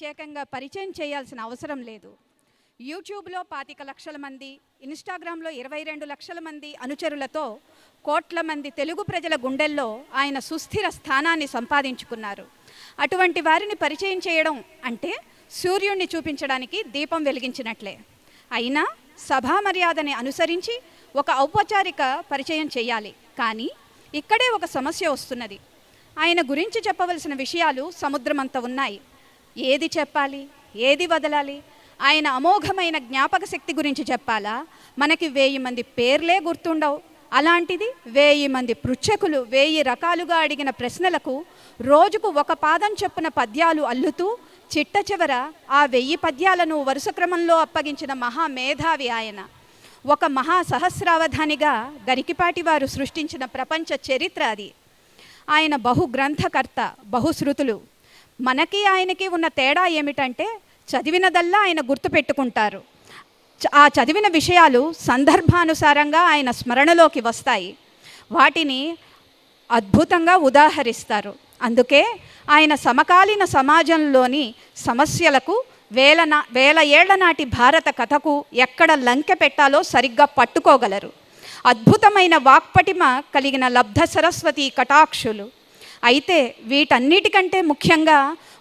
ప్రత్యేకంగా పరిచయం చేయాల్సిన అవసరం లేదు. యూట్యూబ్లో 25 లక్షల మంది, ఇన్స్టాగ్రామ్లో 22 లక్షల మంది అనుచరులతో కోట్ల మంది తెలుగు ప్రజల గుండెల్లో ఆయన సుస్థిర స్థానాన్ని సంపాదించుకున్నారు. అటువంటి వారిని పరిచయం చేయడం అంటే సూర్యుడిని చూపించడానికి దీపం వెలిగించినట్లే. అయినా సభా మర్యాదని అనుసరించి ఒక ఔపచారిక పరిచయం చేయాలి. కానీ ఇక్కడే ఒక సమస్య వస్తున్నది. ఆయన గురించి చెప్పవలసిన విషయాలు సముద్రమంత ఉన్నాయి. ఏది చెప్పాలి, ఏది వదలాలి? ఆయన అమోఘమైన జ్ఞాపక శక్తి గురించి చెప్పాలా? మనకి 1000 మంది పేర్లే గుర్తుండవు. అలాంటిది 1000 మంది పృచ్ఛకులు 1000 రకాలుగా అడిగిన ప్రశ్నలకు రోజుకు ఒక పాదం చొప్పున పద్యాలు అల్లుతూ చిట్ట చివర ఆ 1000 పద్యాలను వరుస క్రమంలో అప్పగించిన మహామేధావి ఆయన. ఒక మహాసహస్రావధానిగా గరికిపాటి వారు సృష్టించిన ప్రపంచ చరిత్ర అది. ఆయన బహుగ్రంథకర్త, బహుశ్రుతులు. మనకి ఆయనకి ఉన్న తేడా ఏమిటంటే చదివినదల్లా ఆయన గుర్తుపెట్టుకుంటారు. ఆ చదివిన విషయాలు సందర్భానుసారంగా ఆయన స్మరణలోకి వస్తాయి. వాటిని అద్భుతంగా ఉదాహరిస్తారు. అందుకే ఆయన సమకాలీన సమాజంలోని సమస్యలకు వేల ఏళ్ల నాటి భారత కథకు ఎక్కడ లంకె పెట్టాలో సరిగ్గా పట్టుకోగలరు. అద్భుతమైన వాక్పటిమ కలిగిన లబ్ధ సరస్వతి కటాక్షులు. అయితే వీటన్నిటికంటే ముఖ్యంగా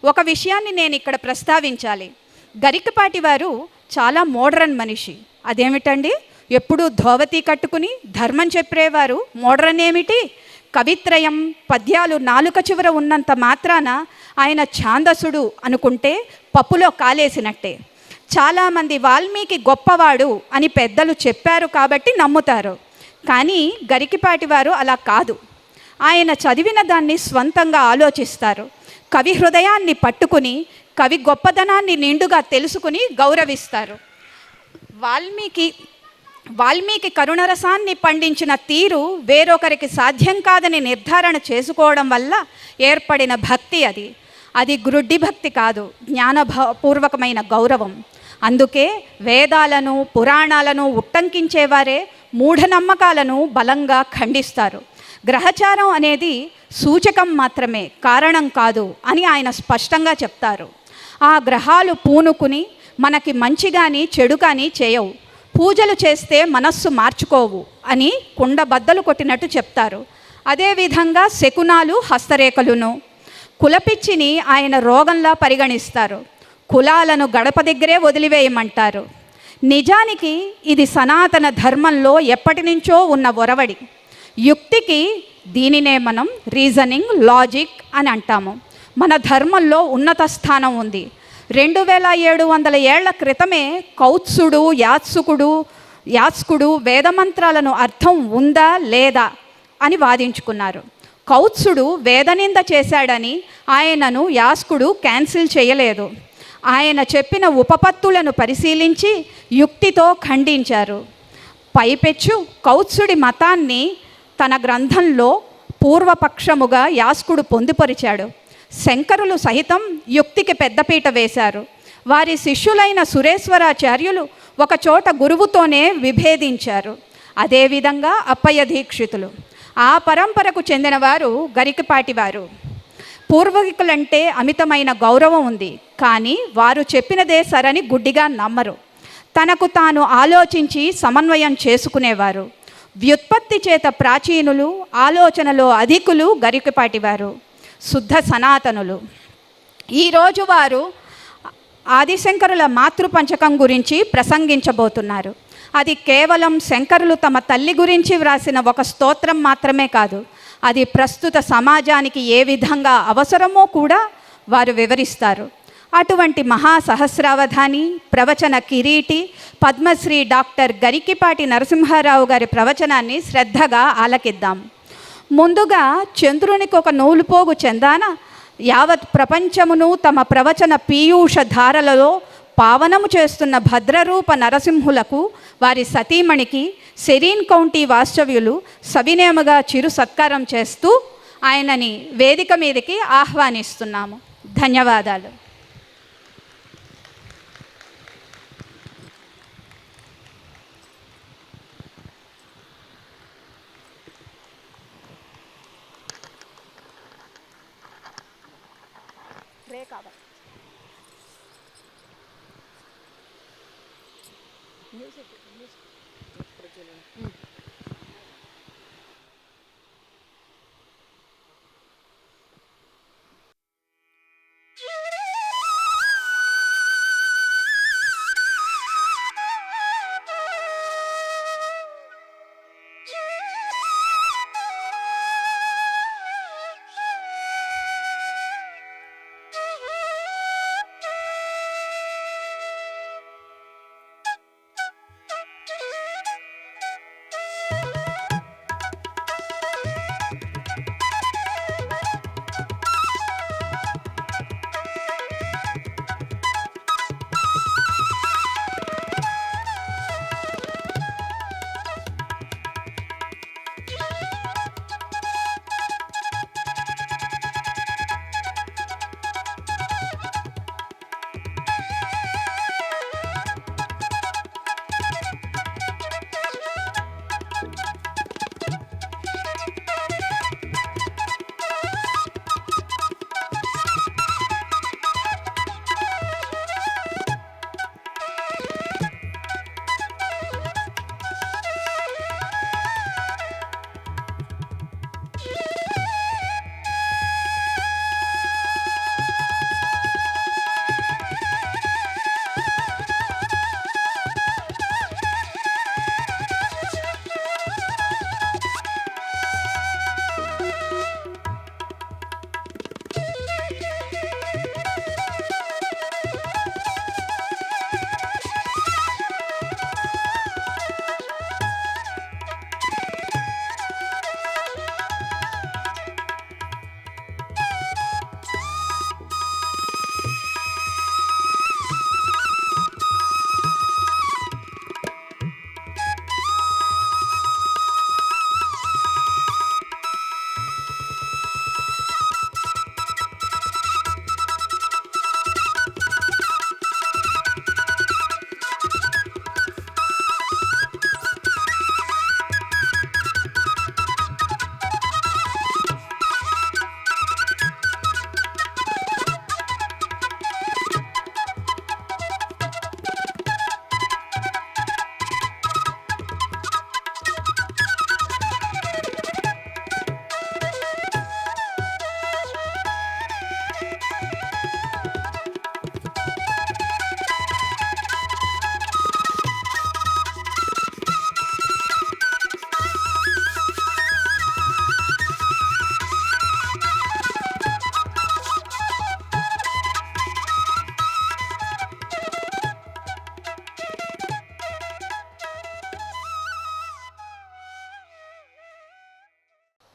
ఒక విషయాన్ని నేను ఇక్కడ ప్రస్తావించాలి. గరికపాటి వారు చాలా మోడ్రన్ మనిషి. అదేమిటండి? ఎప్పుడూ ధోవతి కట్టుకుని ధర్మం చెప్పేవారు. మోడ్రన్ ఏమిటి? కవిత్రయం, పద్యాలు నాలుక చివర ఉన్నంత మాత్రాన ఆయన ఛాందసుడు అనుకుంటే పప్పులో కాలేసినట్టే. చాలామంది వాల్మీకి గొప్పవాడు అని పెద్దలు చెప్పారు కాబట్టి నమ్ముతారు. కానీ గరికిపాటి వారు అలా కాదు. ఆయన చదివిన దాన్ని స్వంతంగా ఆలోచిస్తారు. కవి హృదయాన్ని పట్టుకుని కవి గొప్పదనాన్ని నిండుగా తెలుసుకుని గౌరవిస్తారు. వాల్మీకి కరుణరసాన్ని పండించిన తీరు వేరొకరికి సాధ్యం కాదని నిర్ధారణ చేసుకోవడం వల్ల ఏర్పడిన భక్తి అది. అది గ్రుడ్డి భక్తి కాదు, జ్ఞానపూర్వకమైన గౌరవం. అందుకే వేదాలను పురాణాలను ఉట్టంకించేవారే మూఢనమ్మకాలను బలంగా ఖండిస్తారు. గ్రహచారం అనేది సూచకం మాత్రమే, కారణం కాదు అని ఆయన స్పష్టంగా చెప్తారు. ఆ గ్రహాలు పూనుకుని మనకి మంచి కానీ చెడు కానీ చేయవు. పూజలు చేస్తే మనస్సు మార్చుకోవు అని కుండ బద్దలు కొట్టినట్టు చెప్తారు. అదేవిధంగా శకునాలు, హస్తరేఖలును. కులపిచ్చిని ఆయన రోగంలా పరిగణిస్తారు. కులాలను గడప దగ్గరే వదిలివేయమంటారు. నిజానికి ఇది సనాతన ధర్మంలో ఎప్పటి నుంచో ఉన్న ఒరవడి. యుక్తికి దీనినే మనం రీజనింగ్, లాజిక్ అని అంటాము. మన ధర్మంలో ఉన్నత స్థానం ఉంది. 2700 ఏళ్ల క్రితమే కౌత్సుడు, యాస్కుడు వేదమంత్రాలను అర్థం ఉందా లేదా అని వాదించుకున్నారు. కౌత్సుడు వేదనింద చేశాడని ఆయనను యాస్కుడు క్యాన్సిల్ చేయలేదు. ఆయన చెప్పిన ఉపపత్తులను పరిశీలించి యుక్తితో ఖండించారు. పైపెచ్చు కౌత్సుడి మతాన్ని తన గ్రంథంలో పూర్వపక్షముగా యాస్కుడు పొందుపరిచాడు. శంకరులు సహితం యుక్తికి పెద్దపీట వేశారు. వారి శిష్యులైన సురేశ్వరాచార్యులు ఒకచోట గురువుతోనే విభేదించారు. అదేవిధంగా అప్పయ్య దీక్షితులు. ఆ పరంపరకు చెందినవారు గరికపాటి వారు. పూర్వీకులంటే అమితమైన గౌరవం ఉంది. కానీ వారు చెప్పినదే సరని గుడ్డిగా నమ్మరు. తనకు తాను ఆలోచించి సమన్వయం చేసుకునేవారు. వ్యుత్పత్తి చేత ప్రాచీనులు, ఆలోచనలో అధికులు గరికపాటి వారు. శుద్ధ సనాతనులు. ఈరోజు వారు ఆదిశంకరుల మాతృపంచకం గురించి ప్రసంగించబోతున్నారు. అది కేవలం శంకరులు తమ తల్లి గురించి వ్రాసిన ఒక స్తోత్రం మాత్రమే కాదు. అది ప్రస్తుత సమాజానికి ఏ విధంగా అవసరమో కూడా వారు వివరిస్తారు. అటువంటి మహాసహస్రావధాని, ప్రవచన కిరీటి, పద్మశ్రీ డాక్టర్ గరికిపాటి నరసింహారావు గారి ప్రవచనాన్ని శ్రద్ధగా ఆలకిద్దాం. ముందుగా చంద్రునికి ఒక నూలుపోగు చెందాన యావత్ ప్రపంచమును తమ ప్రవచన పీయూష ధారలలో పావనము చేస్తున్న భద్రరూప నరసింహులకు, వారి సతీమణికి, సెరీన్ కౌంటీ వాస్తవ్యులు సవినేముగా చిరు సత్కారం చేస్తూ ఆయనని వేదిక మీదకి ఆహ్వానిస్తున్నాము. ధన్యవాదాలు. రే కావాలి.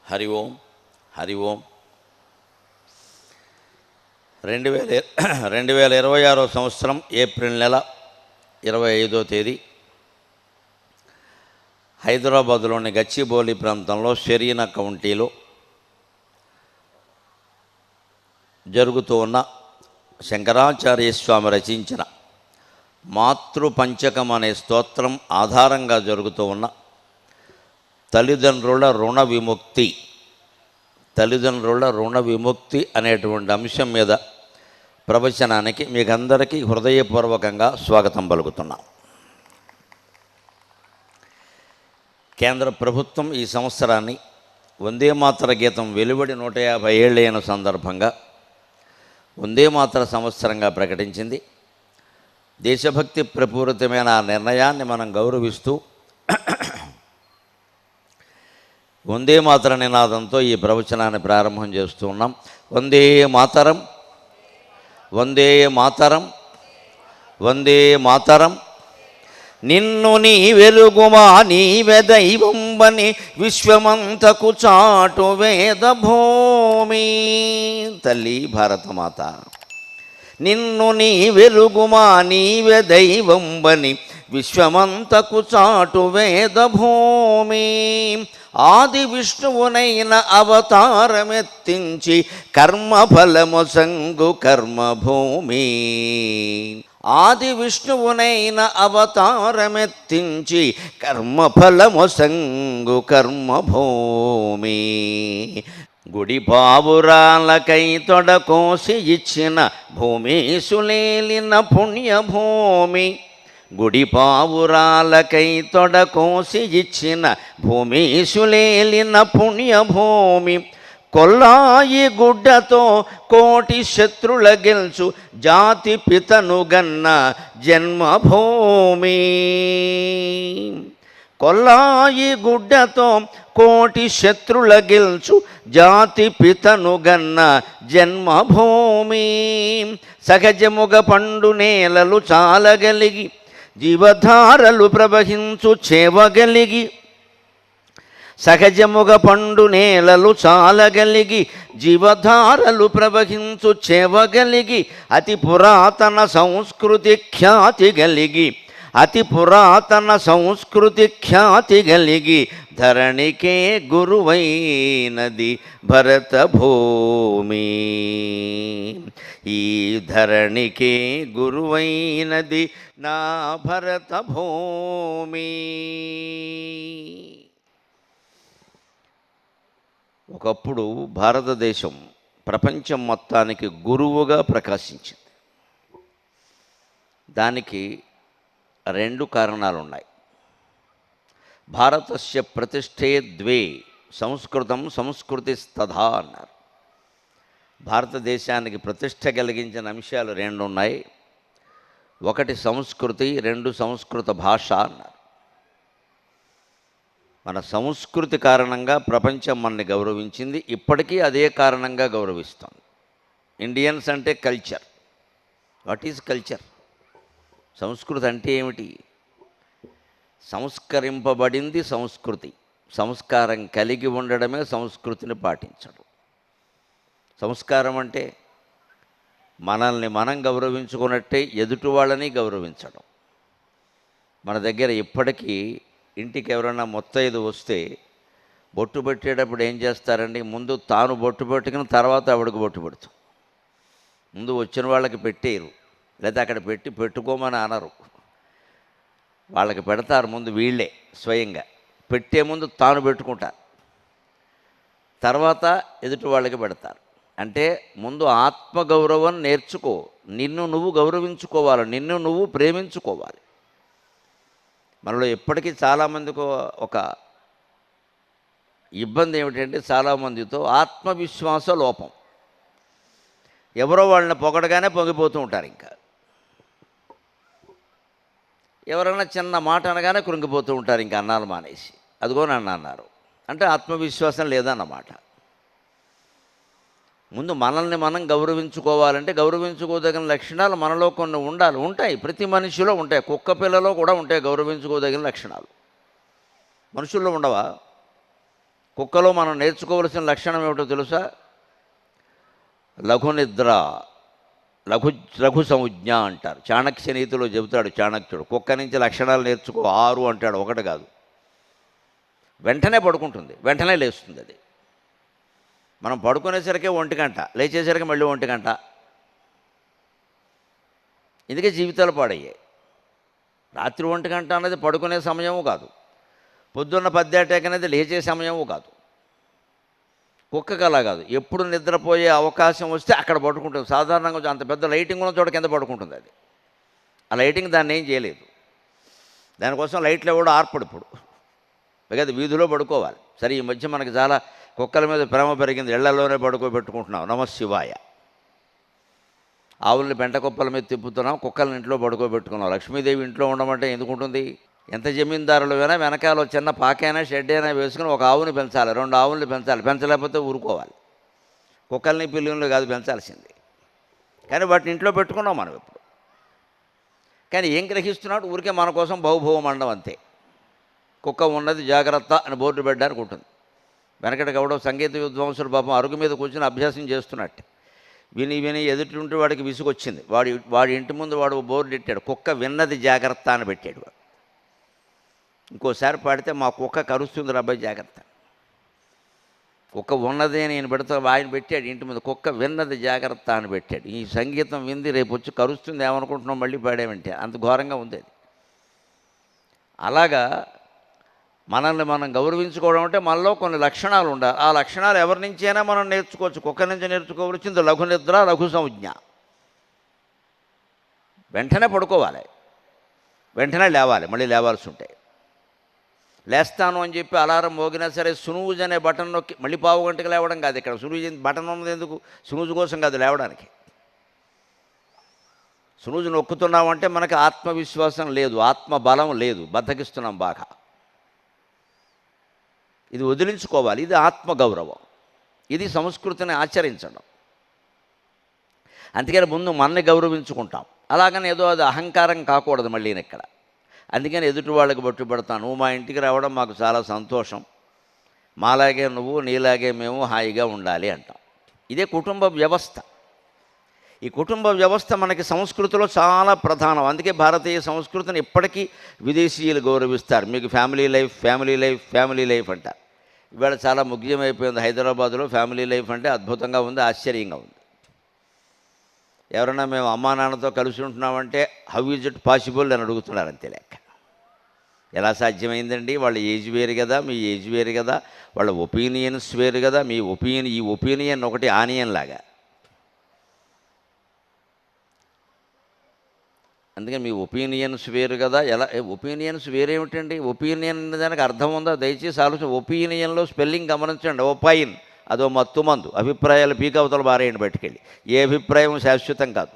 హరి ఓం హరి ఓం. 2026 సంవత్సరం ఏప్రిల్ నెల 25వ తేదీ హైదరాబాదులోని గచ్చిబౌలి ప్రాంతంలో షరీనా కౌంటీలో జరుగుతూ ఉన్న శంకరాచార్య స్వామి రచించిన మాతృపంచకం అనే స్తోత్రం ఆధారంగా జరుగుతూ ఉన్న తల్లిదండ్రుల రుణ విముక్తి అనేటువంటి అంశం మీద ప్రవచనానికి మీకందరికీ హృదయపూర్వకంగా స్వాగతం పలుకుతున్నాం. కేంద్ర ప్రభుత్వం ఈ సంవత్సరాన్ని వందే మాతర గీతం వెలువడి 150 ఏళ్ళైన సందర్భంగా వందే మాతర సంవత్సరంగా ప్రకటించింది. దేశభక్తి ప్రపూరితమైన ఆ నిర్ణయాన్ని మనం గౌరవిస్తూ వందే మాతర నినాదంతో ఈ ప్రవచనాన్ని ప్రారంభం చేస్తూ ఉన్నాం. వందే మాతరం, వందే మాతరం, వందే మాతరం. నిన్ను నీ వెలుగుమా నీవే దైవంబని విశ్వమంతకు చాటు వేద భూమి. తల్లి భారతమాత, నిన్ను నీ వెలుగుమా నీవే దైవంబని విశ్వమంతకు చాటు వేద భూమి. ఆది విష్ణువునైన అవతారమెత్తించి కర్మఫలమొసంగు కర్మభూమి. ఆది విష్ణువునైన అవతారమెత్తించి కర్మఫలమొసంగు కర్మభూమి. గుడి పావురాలకై తొడకోసి ఇచ్చిన భూమి సులేలిన పుణ్యభూమి. గుడి పావురాలకై తొడ కోసి ఇచ్చిన భూమీశులేలిన పుణ్యభూమి. కొల్లాయి గుడ్డతో కోటి శత్రుల గెల్చు జాతి పితను గన్న జన్మభూమి. కొల్లాయి గుడ్డతో కోటి శత్రుల గెల్చు జాతి పితను గన్న జన్మభూమి. సహజముగ పండు నేలలు చాలగలిగి జీవధారలు ప్రవహించు చేవగలిగి. సహజముగ పండు నేలలు చాలగలిగి జీవధారలు ప్రవహించు చేవగలిగి. అతి పురాతన సంస్కృతి ఖ్యాతి గలిగి, అతి పురాతన సంస్కృతి ఖ్యాతి గలిగి. ధరణికే గురువైనది భరత భూమి. ఈ ధరణికే గురువైనది నా భరత భూమి. ఒకప్పుడు భారతదేశం ప్రపంచం మొత్తానికి గురువుగా ప్రకాశించింది. దానికి రెండు కారణాలు ఉన్నాయి. భారతస్య ప్రతిష్ఠే ద్వే సంస్కృతం సంస్కృతిస్తథా అన్నారు. భారతదేశానికి ప్రతిష్ట కలిగించిన అంశాలు రెండు ఉన్నాయి. ఒకటి సంస్కృతి, రెండు సంస్కృత భాష అన్నారు. మన సంస్కృతి కారణంగా ప్రపంచం మనని గౌరవించింది. ఇప్పటికీ అదే కారణంగా గౌరవిస్తుంది. ఇండియన్స్ అంటే కల్చర్. What is culture? సంస్కృతి అంటే ఏమిటి? సంస్కరింపబడింది సంస్కృతి. సంస్కారం కలిగి ఉండడమే సంస్కృతిని పాటించడం. సంస్కారం అంటే మనల్ని మనం గౌరవించుకున్నట్టే ఎదుటి వాళ్ళని గౌరవించడం. మన దగ్గర ఇప్పటికీ ఇంటికి ఎవరైనా ముత్తైదు వస్తే బొట్టు పెట్టేటప్పుడు ఏం చేస్తారండి? ముందు తాను బొట్టు పెట్టుకుని తర్వాత ఆవిడకు బొట్టు పెడతాం. ముందు వచ్చిన వాళ్ళకి పెట్టేరు, లేదా అక్కడ పెట్టుకోమని అనరు. వాళ్ళకి పెడతారు ముందు వీళ్ళే స్వయంగా. పెట్టే ముందు తాను పెట్టుకుంటారు, తర్వాత ఎదుటి వాళ్ళకి పెడతారు. అంటే ముందు ఆత్మగౌరవం నేర్చుకో. నిన్ను నువ్వు గౌరవించుకోవాలి, నిన్ను నువ్వు ప్రేమించుకోవాలి. మనలో ఎప్పటికీ చాలామందికి ఒక ఇబ్బంది ఏమిటంటే చాలామందితో ఆత్మవిశ్వాస లోపం. ఎవరో వాళ్ళని పొగడగానే పొంగిపోతూ ఉంటారు. ఇంకా ఎవరైనా చిన్న మాట అనగానే కృంగిపోతూ ఉంటారు. ఇంకా అన్నాలు మానేసి అదిగో నన్ను అన్నారు అంటే ఆత్మవిశ్వాసం లేదన్నమాట. ముందు మనల్ని మనం గౌరవించుకోవాలంటే గౌరవించుకోదగిన లక్షణాలు మనలో కొన్ని ఉంటాయి. ప్రతి మనిషిలో ఉంటాయి. కుక్క పిల్లలో కూడా ఉంటాయి గౌరవించుకోదగిన లక్షణాలు. మనుషుల్లో ఉండవా? కుక్కలో మనం నేర్చుకోవలసిన లక్షణం ఏమిటో తెలుసా? లఘునిద్ర, లఘు సంజ్ఞ అంటారు. చాణక్య నీతిలో చెబుతాడు చాణక్యుడు. కుక్క నుంచి లక్షణాలు నేర్చుకో 6 అంటాడు, 1 కాదు. వెంటనే పడుకుంటుంది, వెంటనే లేస్తుంది. అది మనం పడుకునేసరికి 1 గంట, లేచేసరికి మళ్ళీ 1 గంట. ఇందుకే జీవితాలు పాడయ్యాయి. రాత్రి 1 గంట అనేది పడుకునే సమయము కాదు, పొద్దున్న 10 అనేది లేచే సమయము కాదు. కుక్కకు అలా కాదు. ఎప్పుడు నిద్రపోయే అవకాశం వస్తే అక్కడ పడుకుంటుంది. సాధారణంగా అంత పెద్ద లైటింగ్ ఉన్న చోట కింద పడుకుంటుంది. అది ఆ లైటింగ్ దాన్ని ఏం చేయలేదు. దానికోసం లైట్లు ఎవడో ఆర్పడు. ఇప్పుడు పైగా వీధిలో పడుకోవాలి. సరే, ఈ మధ్య మనకి చాలా కుక్కల మీద ప్రేమ పెరిగింది. ఇళ్లలోనే పడుకోబెట్టుకుంటున్నాం. నమశివాయ. ఆవుల్ని పెంట కుప్పల మీద తిప్పుతున్నాం, కుక్కల్ని ఇంట్లో పడుకోబెట్టుకున్నాం. లక్ష్మీదేవి ఇంట్లో ఉండమంటే ఎందుకుంటుంది? ఎంత జమీందారులు అయినా వెనకాల చిన్న పాకైనా షెడ్ అయినా వేసుకుని ఒక ఆవుని పెంచాలి, 2 ఆవుల్ని పెంచాలి. పెంచలేకపోతే ఊరుకోవాలి. కుక్కల్ని పిల్లుల్ని కాదు పెంచాల్సింది. కానీ వాటిని ఇంట్లో పెట్టుకున్నాం మనం ఇప్పుడు. కానీ ఏం గ్రహిస్తున్నాడు? ఊరికే మన కోసం బహుభవ మండం అంతే. కుక్క ఉన్నది జాగ్రత్త అని బోర్డు పెట్టడానికి ఉంటుంది. వెనకటికి ఎవడో సంగీత విద్వాంసుడు పాపం అరుగు మీద కూర్చొని అభ్యాసం చేస్తున్నట్టు విని విని ఎదుటి ఉంటే వాడికి విసుగొచ్చింది. వాడి ఇంటి ముందు వాడు బోర్డు పెట్టాడు, కుక్క విన్నది జాగ్రత్త అని పెట్టాడు. వాడు ఇంకోసారి పాడితే మా కుక్క కరుస్తుంది రాబాయ్ జాగ్రత్త. కుక్క ఉన్నదే నేను పెడతా, ఆయన పెట్టాడు ఇంటి ముందు, కుక్క విన్నది జాగ్రత్త అని పెట్టాడు. ఈ సంగీతం వింది రేపు వచ్చి కరుస్తుంది ఏమనుకుంటున్నాం, మళ్ళీ పాడేమంటే అంత ఘోరంగా ఉంది అది. అలాగా మనల్ని మనం గౌరవించుకోవడం అంటే మనలో కొన్ని లక్షణాలు ఉండాలి. ఆ లక్షణాలు ఎవరి నుంచి అయినా మనం నేర్చుకోవచ్చు. కుక్క నుంచి నేర్చుకోవలసింది లఘునిద్ర, లఘు సంజ్ఞ. వెంటనే పడుకోవాలి. వెంటనే లేవాలి, మళ్ళీ లేవాల్సి ఉంటాయి. లేస్తాను అని చెప్పి అలారం మోగినా సరే సునూజ్ అనే బటన్ నొక్కి మళ్ళీ పావు గంటకి లేవడం కాదు. ఇక్కడ సునూజ్ బటన్ ఉన్నది ఎందుకు? సునూజ్ కోసం కాదు, లేవడానికి. సునూజు నొక్కుతున్నామంటే మనకి ఆత్మవిశ్వాసం లేదు, ఆత్మబలం లేదు, బద్దకిస్తున్నాం బాగా. ఇది వదిలించుకోవాలి. ఇది ఆత్మగౌరవం, ఇది సంస్కృతిని ఆచరించడం. అందుకని ముందు మనని గౌరవించుకుంటాం. అలాగని ఏదో అది అహంకారం కాకూడదు మళ్ళీ ఇక్కడ. అందుకని ఎదుటి వాళ్ళకి బొట్టు పెడతాను. నువ్వు మా ఇంటికి రావడం మాకు చాలా సంతోషం, మాలాగే నువ్వు నీలాగే మేము హాయిగా ఉండాలి అంటాం. ఇదే కుటుంబ వ్యవస్థ. ఈ కుటుంబ వ్యవస్థ మనకి సంస్కృతిలో చాలా ప్రధానం. అందుకే భారతీయ సంస్కృతిని ఇప్పటికీ విదేశీయులు గౌరవిస్తారు. మీకు family life, family life, family life అంటారు. ఇవాళ చాలా ముఖ్యమైపోయింది. హైదరాబాదులో ఫ్యామిలీ లైఫ్ అంటే అద్భుతంగా ఉంది, ఆశ్చర్యంగా ఉంది. ఎవరైనా మేము అమ్మా నాన్నతో కలిసి ఉంటున్నామంటే హౌ ఈజ్ ఇట్ పాసిబుల్ అని అడుగుతున్నారు. అంతే లెక్క. ఎలా సాధ్యమైందండి? వాళ్ళ ఏజ్ వేరు కదా, మీ ఏజ్ వేరు కదా, వాళ్ళ ఒపీనియన్స్ వేరు కదా, మీ ఈ ఒపీనియన్ ఒకటి ఆనియన్ లాగా. అందుకని మీ ఒపీనియన్స్ వేరు కదా. ఎలా ఒపీనియన్స్ వేరేమిటండి? ఒపీనియన్ అనే దానికి అర్థం ఉందా? దయచేసి ఆలోచన. ఒపీనియన్లో స్పెల్లింగ్ గమనించండి. ఒపైన్ అదో మత్తు మందు. అభిప్రాయాలు పీకవతలు బారేయండి బయటికెళ్ళి. ఏ అభిప్రాయం శాశ్వతం కాదు.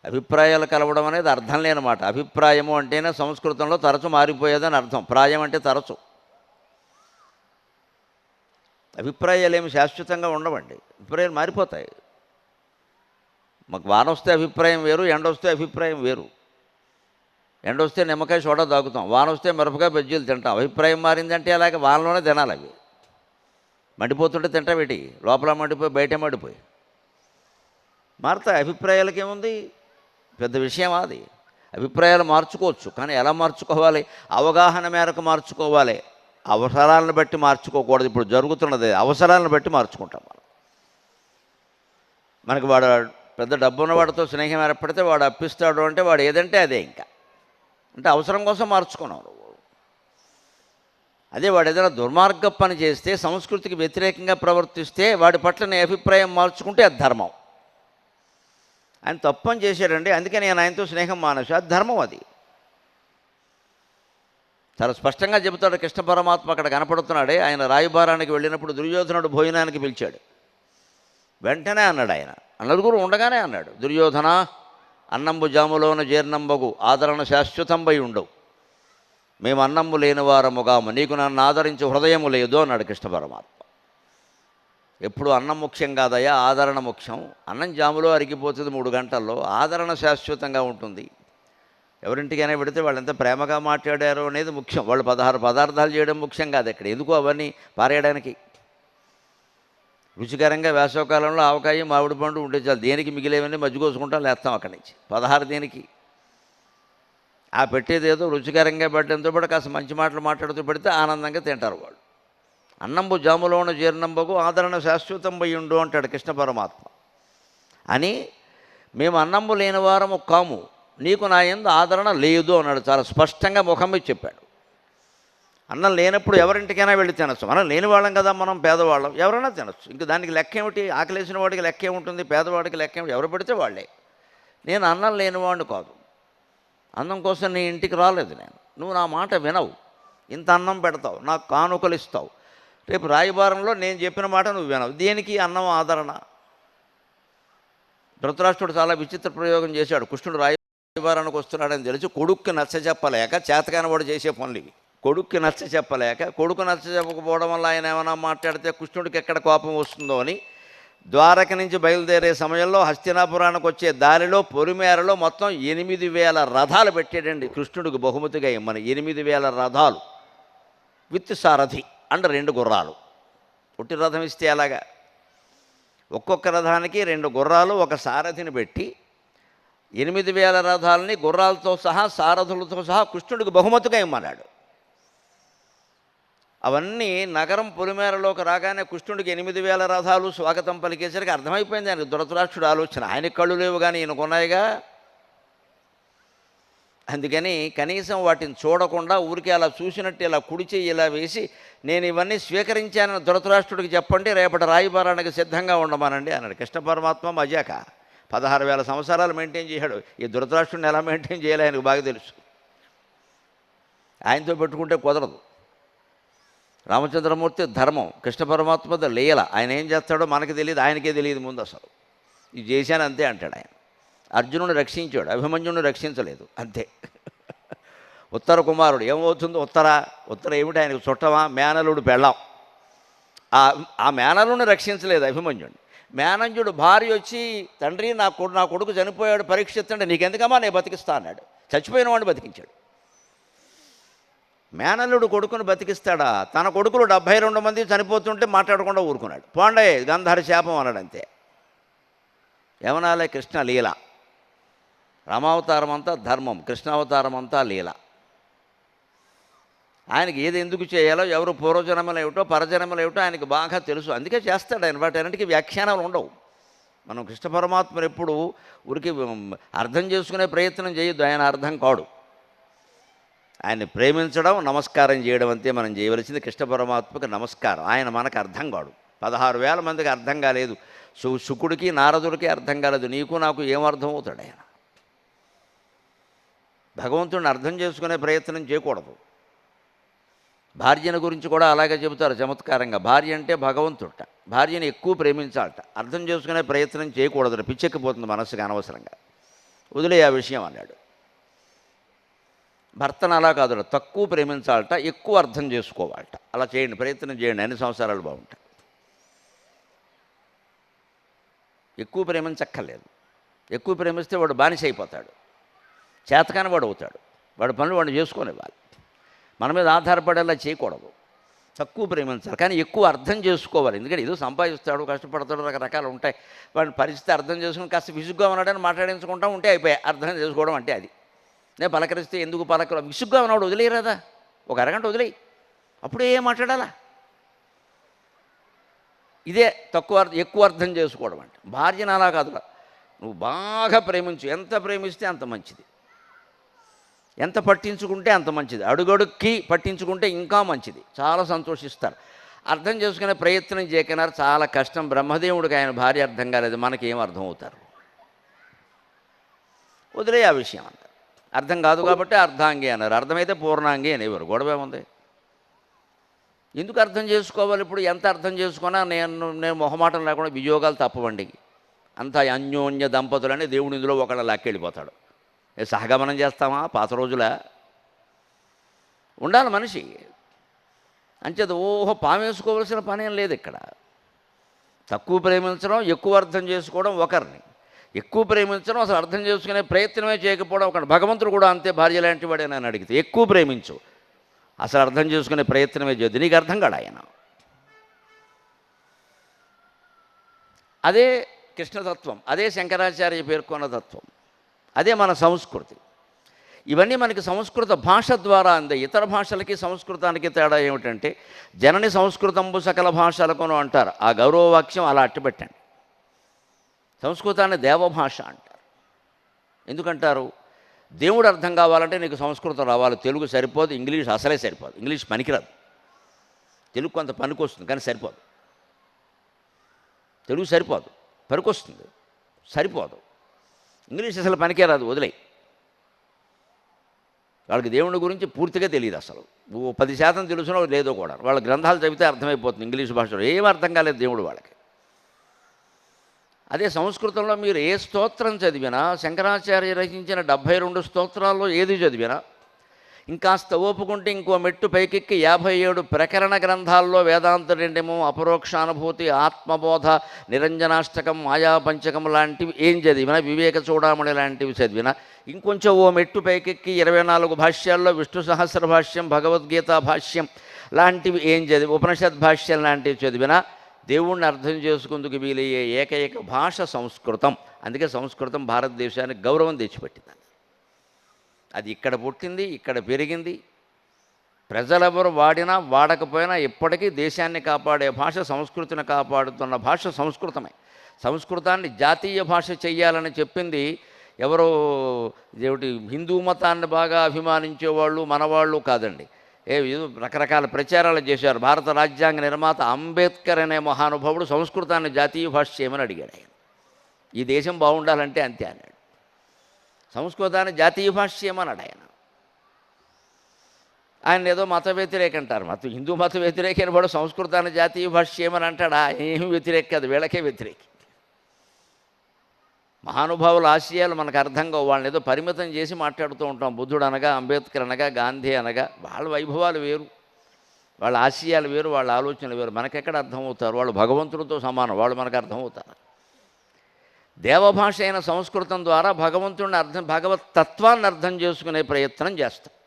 అభిప్రాయాలు కలవడం అనేది అర్థం లేనమాట. అభిప్రాయము అంటేనే సంస్కృతంలో తరచు మారిపోయేదని అర్థం. ప్రాయం అంటే తరచు. అభిప్రాయాలు ఏమి శాశ్వతంగా ఉండవండి, అభిప్రాయాలు మారిపోతాయి. మాకు వాన వస్తే అభిప్రాయం వేరు, ఎండ వస్తే అభిప్రాయం వేరు. ఎండ వస్తే నిమ్మకాయ సోడా తాగుతాం, వాన వస్తే మిరపకాయ బజ్జీలు తింటాం. అభిప్రాయం మారిందంటే అలాగే వానలోనే తినాలి. అవి మండిపోతుంటే తింటావేటి? లోపల మండిపోయి బయట మండిపోయి మారుతాయి. అభిప్రాయాలకి ఏముంది? పెద్ద విషయం అది. అభిప్రాయాలు మార్చుకోవచ్చు, కానీ ఎలా మార్చుకోవాలి? అవగాహన మేరకు మార్చుకోవాలి. అవసరాలను బట్టి మార్చుకోకూడదు. ఇప్పుడు జరుగుతున్నది అవసరాలను బట్టి మార్చుకుంటాం మనం. మనకి వాడు పెద్ద డబ్బున్నవాడితో స్నేహం ఏర్పడితే వాడు అప్పిస్తాడు అంటే వాడు ఏదంటే అదే. ఇంకా అంటే అవసరం కోసం మార్చుకున్నావు నువ్వు. అదే వాడు ఏదైనా దుర్మార్గ పని చేస్తే, సంస్కృతికి వ్యతిరేకంగా ప్రవర్తిస్తే వాడి పట్ల నీ అభిప్రాయం మార్చుకుంటే అది ధర్మం. ఆయన తప్పని చేశాడండి, అందుకే నేను ఆయనతో స్నేహం మానేసి, అది ధర్మం. అది చాలా స్పష్టంగా చెబుతాడు కృష్ణ పరమాత్మ. అక్కడ కనపడుతున్నాడే, ఆయన రాయబారానికి వెళ్ళినప్పుడు దుర్యోధనుడు భోజనానికి పిలిచాడు. వెంటనే అన్నాడు ఆయన, నలుగురు ఉండగానే అన్నాడు, దుర్యోధన అన్నంబు జాములోన జీర్ణంబగు ఆదరణ శాశ్వతంబై ఉండవు. మేము అన్నము లేని వారముగాము, నీకు నన్ను ఆదరించే హృదయము లేదు అన్నాడు కృష్ణ పరమాత్మ. ఎప్పుడు అన్నం ముఖ్యం కాదయ్యా, ఆదరణ ముఖ్యం. అన్నం జాములో అరిగిపోతుంది 3 గంటల్లో, ఆదరణ శాశ్వతంగా ఉంటుంది. ఎవరింటికైనా పెడితే వాళ్ళు ఎంత ప్రేమగా మాట్లాడారో అనేది ముఖ్యం. వాళ్ళు 16 పదార్థాలు చేయడం ముఖ్యం కాదు ఇక్కడ. ఎందుకు అవన్నీ పారేయడానికి? రుచికరంగా వేసవకాలంలో ఆవకాయ మామిడి పండు ఉంటే చాలు. దేనికి మిగిలేవన్నీ మజ్జిగోసుకుంటాం, లేస్తాం అక్కడి నుంచి. 16 దేనికి? ఆ పెట్టేది ఏదో రుచికరంగా పెట్టడంతో పాటు కాస్త మంచి మాటలు మాట్లాడుతూ పెడితే ఆనందంగా తింటారు వాళ్ళు. అన్నంబు జాములోన జీర్ణంబగు ఆదరణ శాశ్వతం ఉండు అంటాడు కృష్ణ పరమాత్మ. అని మేము అన్నంబు లేని వారము కాము, నీకు నా యందు ఆదరణ లేదు అన్నాడు. చాలా స్పష్టంగా ముఖం మీద చెప్పాడు. అన్నం లేనప్పుడు ఎవరింటికైనా వెళ్ళి తినచ్చు. మనం లేని వాళ్ళం కదా, మనం పేదవాళ్ళం, ఎవరైనా తినచ్చు. ఇంక దానికి లెక్క ఏమిటి? ఆకలేసిన వాడికి లెక్క ఏముంటుంది, పేదవాడికి లెక్క ఏమిటి? ఎవరు పెడితే వాళ్ళే. నేను అన్నం లేనివాడిని కాదు, అన్నం కోసం నీ ఇంటికి రాలేదు నేను. నువ్వు నా మాట వినవు, ఇంత అన్నం పెడతావు, నాకు కానుకలు ఇస్తావు, రేపు రాయబారంలో నేను చెప్పిన మాట నువ్వు వినవు. దేనికి అన్నం ఆదరణ? ధృతరాష్ట్రుడు చాలా విచిత్ర ప్రయోగం చేశాడు. కృష్ణుడు రాయబారానికి వస్తున్నాడని తెలిసి కొడుక్కి నచ్చ చెప్పలేక, చేతకాని వాడు చేసే పనులు ఇవి. కొడుక్కి నచ్చ చెప్పలేక, కొడుకు నచ్చ చెప్పకపోవడం వల్ల ఆయన ఏమైనా మాట్లాడితే కృష్ణుడికి ఎక్కడ కోపం వస్తుందో అని ద్వారక నుంచి బయలుదేరే సమయంలో హస్తినాపురానికి వచ్చే దారిలో పొలిమేరలో మొత్తం 8,000 రథాలు పెట్టాడండి కృష్ణుడికి బహుమతిగా ఇమ్మని. 8,000 రథాలు విత్ సారథి అండ్ 2 గుర్రాలు. పుట్టి రథం ఇస్తే అలాగా ఒక్కొక్క రథానికి 2 గుర్రాలు, ఒక సారథిని పెట్టి 8,000 రథాలని గుర్రాలతో సహా సారథులతో సహా కృష్ణుడికి బహుమతిగా ఇమ్మన్నాడు. అవన్నీ నగరం పొలిమేరలోకి రాగానే కృష్ణుడికి 8,000 రథాలు స్వాగతం పలికేసరికి అర్థమైపోయింది ఆయనకు ధృతరాష్ట్రుడు ఆలోచన. ఆయనకి కళ్ళు లేవు కానీ ఈయనకున్నాయిగా. అందుకని కనీసం వాటిని చూడకుండా ఊరికే అలా చూసినట్టు ఇలా కుడి చెయ్యి ఇలా వేసి, నేను ఇవన్నీ స్వీకరించానని ధృతరాష్ట్రుడికి చెప్పండి, రేపటి రాయబారానికి సిద్ధంగా ఉండమానండి అన్నాడు. కృష్ణ పరమాత్మ మజాక 16,000 సంవత్సరాలు మెయింటైన్ చేశాడు. ఈ ధృతరాష్ట్రుడిని ఎలా మెయింటైన్ చేయాలి ఆయనకు బాగా తెలుసు. ఆయనతో పెట్టుకుంటే కుదరదు. రామచంద్రమూర్తి ధర్మం, కృష్ణ పరమాత్మద లీల. ఆయన ఏం చేస్తాడో మనకి తెలియదు, ఆయనకే తెలియదు ముందు అసలు. ఇది చేశాను అంతే అంటాడు ఆయన. అర్జునుడిని రక్షించాడు, అభిమన్యుడిని రక్షించలేదు, అంతే. ఉత్తర కుమారుడు ఏమవుతుందో ఉత్తర ఏమిటి ఆయనకు చుట్టమా, మేనలుడు పెళ్ళాం. ఆ మేనలుని రక్షించలేదు అభిమన్యుడిని. మేనంజుడు భార్య వచ్చి, తండ్రి నా కొడుకు చనిపోయాడు, పరీక్షిస్తుంటే నీకెందుకమ్మా నేను బతికిస్తా అన్నాడు. చచ్చిపోయిన వాడిని బతికించాడు. మేనల్లుడు కొడుకుని బతికిస్తాడా? తన కొడుకులు 72 మంది చనిపోతుంటే మాట్లాడకుండా ఊరుకున్నాడు. పోండే గంధారి శాపం అన్నాడు అంతే. యమనాలే కృష్ణ లీల. రామావతారం అంతా ధర్మం, కృష్ణావతారం అంతా లీల. ఆయనకి ఏది ఎందుకు చేయాలో, ఎవరు పూర్వజన్మలు ఏమిటో పరజన్మలు ఏమిటో ఆయనకు బాగా తెలుసు. అందుకే చేస్తాడు ఆయన. వాటన్నిటికీ వ్యాఖ్యానాలు ఉండవు. మనం కృష్ణ పరమాత్మను ఎప్పుడు ఊరికి అర్థం చేసుకునే ప్రయత్నం చేయొద్దు. ఆయన అర్థం కాడు. ఆయన్ని ప్రేమించడం, నమస్కారం చేయడం అంతే మనం చేయవలసింది. కృష్ణ పరమాత్మకు నమస్కారం. ఆయన మనకు అర్థం కాడు. 16,000 మందికి అర్థం కాలేదు. శుకుడికి నారదుడికి అర్థం కాలేదు. నీకు నాకు ఏమర్థం అవుతాడు ఆయన? భగవంతుడిని అర్థం చేసుకునే ప్రయత్నం చేయకూడదు. భార్యను గురించి కూడా అలాగే చెబుతారు చమత్కారంగా. భార్య అంటే భగవంతుడట. భార్యని ఎక్కువ ప్రేమించాలట. అర్థం చేసుకునే ప్రయత్నం చేయకూడదు. పిచ్చెక్కిపోతుంది మనసుకు అనవసరంగా. వదిలే ఆ విషయం అన్నాడు. భర్తను అలా కాదు, తక్కువ ప్రేమించాలట, ఎక్కువ అర్థం చేసుకోవాలట. అలా చేయండి, ప్రయత్నం చేయండి, అన్ని సంవత్సరాలు బాగుంటాయి. ఎక్కువ ప్రేమించక్కర్లేదు. ఎక్కువ ప్రేమిస్తే వాడు బానిస అయిపోతాడు, చేతకాని వాడు అవుతాడు. వాడి పనులు వాడు చేసుకొనివ్వాలి. మన మీద ఆధారపడేలా చేయకూడదు. తక్కువ ప్రేమించాలి, కానీ ఎక్కువ అర్థం చేసుకోవాలి. ఎందుకంటే ఏదో సంపాదిస్తాడు, కష్టపడతాడు, రకరకాలు ఉంటాయి. వాడిని పరిస్థితి అర్థం చేసుకుని కాస్త విసుగ్గా ఉన్నాడని మాట్లాడించుకుంటా ఉంటే అయిపోయాయి. అర్థం చేసుకోవడం అంటే అది. నేను పలకరిస్తే ఎందుకు విసుగ్గా ఉన్నాడు, వదిలేయరాదా? ఒక అరగంట వదిలేయి, అప్పుడు ఏం మాట్లాడాలా? ఇదే ఎక్కువ అర్థం చేసుకోవడం అంటే. భార్యను అలా కాదు, నువ్వు బాగా ప్రేమించు. ఎంత ప్రేమిస్తే అంత మంచిది. ఎంత పట్టించుకుంటే అంత మంచిది. అడుగడుక్కి పట్టించుకుంటే ఇంకా మంచిది. చాలా సంతోషిస్తారు. అర్థం చేసుకునే ప్రయత్నం చేయకన్నారు, చాలా కష్టం. బ్రహ్మదేవుడికి ఆయన భార్య అర్థం కాలేదు, మనకి ఏం అర్థం అవుతారు? వదిలే ఆ విషయం అంటారు. అర్థం కాదు కాబట్టి అర్ధాంగి అన్నారు. అర్థమైతే పూర్ణాంగి అనేవారు. గొడవ ఉంది. ఎందుకు అర్థం చేసుకోవాలి? ఇప్పుడు ఎంత అర్థం చేసుకున్నా నేను మొహమాటం లేకుండా వియోగాలు తప్పవండి. అంత అన్యోన్య దంపతులని దేవుడు ఇందులో ఒకళ్ళ లాక్కెళ్ళిపోతాడు. సహగమనం చేస్తామా? పాత రోజుల ఉండాలి మనిషి. అంచేత పామేసుకోవలసిన పనేం లేదు ఇక్కడ. తక్కువ ప్రేమించడం, ఎక్కువ అర్థం చేసుకోవడం ఒకరిని. ఎక్కువ ప్రేమించడం, అసలు అర్థం చేసుకునే ప్రయత్నమే చేయకపోవడం ఒకటి. భగవంతుడు కూడా అంతే. భార్య లాంటి వాడే నన్ను అడిగితే ఎక్కువ ప్రేమించు, అసలు అర్థం చేసుకునే ప్రయత్నమే చేయొద్దు. నీకు అర్థం కాడు ఆయన. అదే కృష్ణతత్వం, అదే శంకరాచార్య పేర్కొన్న తత్వం, అదే మన సంస్కృతి. ఇవన్నీ మనకి సంస్కృత భాష ద్వారా అందే. ఇతర భాషలకి సంస్కృతానికి తేడా ఏమిటంటే, జనని సంస్కృతంబు సకల భాషలకును అంటారు. ఆ గౌరవవాక్యం అలా అట్టుపెట్టండి. సంస్కృతాన్ని దేవభాష అంటారు. ఎందుకంటారు? దేవుడు అర్థం కావాలంటే నీకు సంస్కృతం రావాలి. తెలుగు సరిపోదు, ఇంగ్లీష్ అసలే సరిపోదు. ఇంగ్లీష్ పనికిరాదు. తెలుగు కొంత పనికొస్తుంది కానీ సరిపోదు. తెలుగు సరిపోదు, పనికొస్తుంది, సరిపోదు. ఇంగ్లీష్ అసలు పనికే రాదు, వదిలేయి. వాళ్ళకి దేవుడి గురించి పూర్తిగా తెలియదు. అసలు 10% తెలుసునో లేదో కూడా. వాళ్ళ గ్రంథాలు చదివితే అర్థమైపోతుంది. ఇంగ్లీష్ భాషలో ఏం అర్థం కాలేదు దేవుడు వాళ్ళకి. అదే సంస్కృతంలో మీరు ఏ స్తోత్రం చదివినా, శంకరాచార్య రచించిన 72 స్తోత్రాల్లో ఏది చదివినా, ఇంకాస్త ఓపుకుంటే ఇంకో మెట్టు పైకెక్కి 57 ప్రకరణ గ్రంథాల్లో వేదాంతరిండము, అపరోక్షానుభూతి, ఆత్మబోధ, నిరంజనాష్టకం, మాయాపంచకం లాంటివి ఏం చదివినా, వివేక చూడామణి లాంటివి చదివినా, ఇంకొంచెం ఓ మెట్టు పైకెక్కి 24 భాష్యాల్లో విష్ణు సహస్ర భాష్యం, భగవద్గీత భాష్యం లాంటివి ఏం చదివి, ఉపనిషద్ భాష్యం లాంటివి చదివినా దేవుణ్ణి అర్థం చేసుకుందుకు వీలయ్యే ఏకైక భాష సంస్కృతం. అందుకే సంస్కృతం భారతదేశానికి గౌరవం తెచ్చిపెట్టింది. అది ఇక్కడ పుట్టింది, ఇక్కడ పెరిగింది. ప్రజలెవరు వాడినా వాడకపోయినా ఇప్పటికీ దేశాన్ని కాపాడే భాష, సంస్కృతిని కాపాడుతున్న భాష సంస్కృతమే. సంస్కృతాన్ని జాతీయ భాష చెయ్యాలని చెప్పింది ఎవరో ఏమిటి హిందూ మతాన్ని బాగా అభిమానించేవాళ్ళు మనవాళ్ళు కాదండి. రకరకాల ప్రచారాలు చేశారు. భారత రాజ్యాంగ నిర్మాత అంబేద్కర్ అనే మహానుభావుడు సంస్కృతాన్ని జాతీయ భాష చేయమని అడిగాడు ఆయన. ఈ దేశం బాగుండాలంటే అంతే అన్నాడు. సంస్కృతాన్ని జాతీయ భాష చేయమన్నాడు ఆయన. ఆయన ఏదో మత వ్యతిరేక అంటారు. హిందూ మత వ్యతిరేకైన వాడు సంస్కృతాన్ని జాతీయ భాష చేయమని అంటాడా? ఏమి వ్యతిరేక కాదు, వీళ్ళకే వ్యతిరేక. మహానుభావుల ఆశయాలు మనకు అర్థం కావు. వాళ్ళని ఏదో పరిమితం చేసి మాట్లాడుతూ ఉంటాం. బుద్ధుడు అనగా, అంబేద్కర్ అనగా, గాంధీ అనగా, వాళ్ళ వైభవాలు వేరు, వాళ్ళ ఆశయాలు వేరు, వాళ్ళ ఆలోచనలు వేరు. మనకెక్కడ అర్థమవుతారు? వాళ్ళు భగవంతుడితో సమానం, వాళ్ళు మనకు అర్థమవుతారు. దేవభాష అయిన సంస్కృతం ద్వారా భగవంతుడిని భగవత్ తత్వాన్ని అర్థం చేసుకునే ప్రయత్నం చేస్తాం.